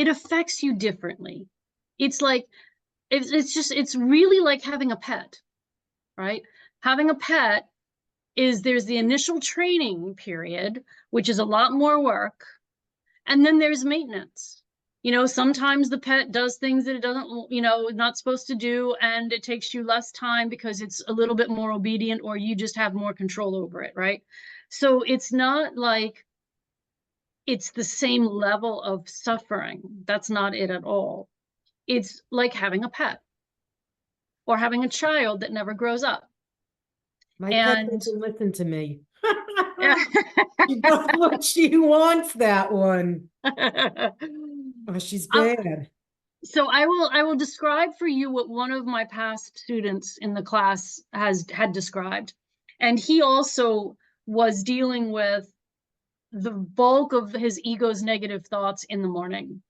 it affects you differently. It's like, it's really like having a pet, right? Having a pet is there's the initial training period, which is a lot more work. And then there's maintenance. You know, sometimes the pet does things that it doesn't, you know, not supposed to do, and it takes you less time because it's a little bit more obedient, or you just have more control over it, right? So it's not like it's the same level of suffering. That's not it at all. It's like having a pet or having a child that never grows up. My pet And doesn't listen to me. She does what she wants, that one. Oh, she's bad. so I will describe for you what one of my past students in the class had described. And he also was dealing with the bulk of his ego's negative thoughts in the morning.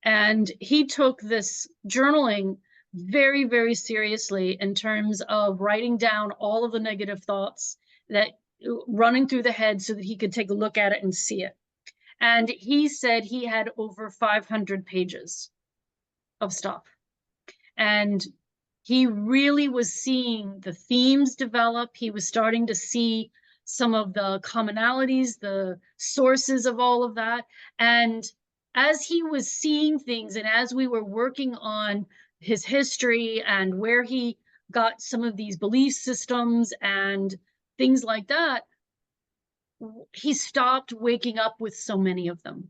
And he took this journaling very, very seriously in terms of writing down all of the negative thoughts that running through the head so that he could take a look at it and see it. And he said he had over 500 pages of stuff. And he really was seeing the themes develop. He was starting to see some of the commonalities, the sources of all of that. And as he was seeing things, and as we were working on his history and where he got some of these belief systems and things like that, he stopped waking up with so many of them.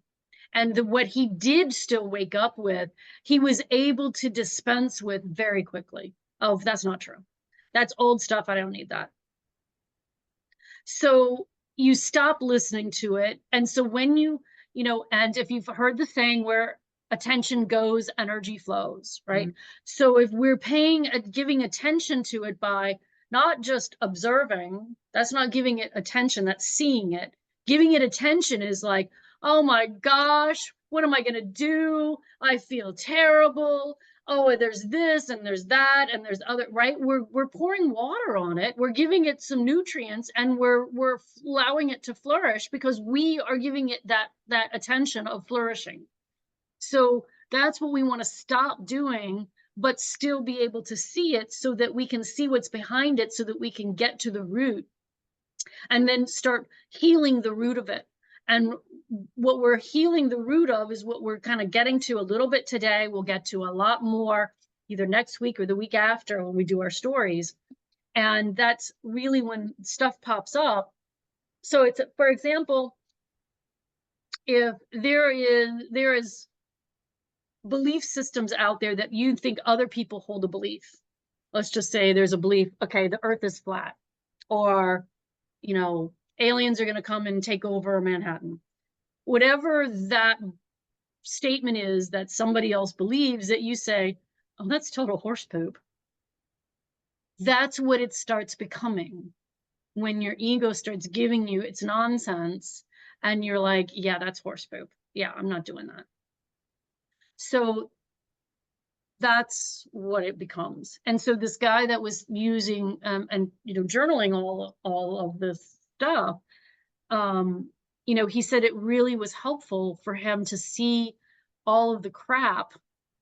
And what he did still wake up with, he was able to dispense with very quickly. Oh, that's not true. That's old stuff. I don't need that. So you stop listening to it. And so when you know, and if you've heard the saying where attention goes, energy flows, right? Mm-hmm. So if we're giving attention to it by not just observing, that's not giving it attention, that's seeing it. Giving it attention is like, oh my gosh, what am I going to do? I feel terrible. Oh, there's this and there's that and there's other, right? We're pouring water on it. We're giving it some nutrients, and we're allowing it to flourish because we are giving it that attention of flourishing. So that's what we want to stop doing, but still be able to see it so that we can see what's behind it, so that we can get to the root and then start healing the root of it. And what we're healing the root of is what we're kind of getting to a little bit today. We'll get to a lot more either next week or the week after when we do our stories. And that's really when stuff pops up. So it's, for example, if there is belief systems out there that you think other people hold a belief. Let's just say there's a belief, okay, the earth is flat, or, you know, aliens are going to come and take over Manhattan. Whatever that statement is that somebody else believes, that you say, oh, that's total horse poop. That's what it starts becoming when your ego starts giving you its nonsense, and you're like, yeah, that's horse poop. Yeah, I'm not doing that. So that's what it becomes. And so this guy that was using and you know, journaling all of this stuff, you know, he said it really was helpful for him to see all of the crap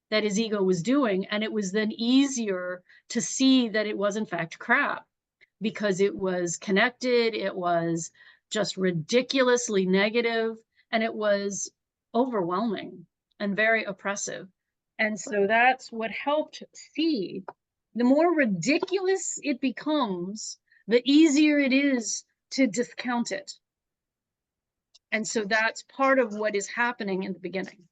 that his ego was doing, and it was then easier to see that it was in fact crap because it was connected, it was just ridiculously negative, and it was overwhelming and very oppressive. And so that's what helped see. The more ridiculous it becomes, the easier it is to discount it. And so that's part of what is happening in the beginning.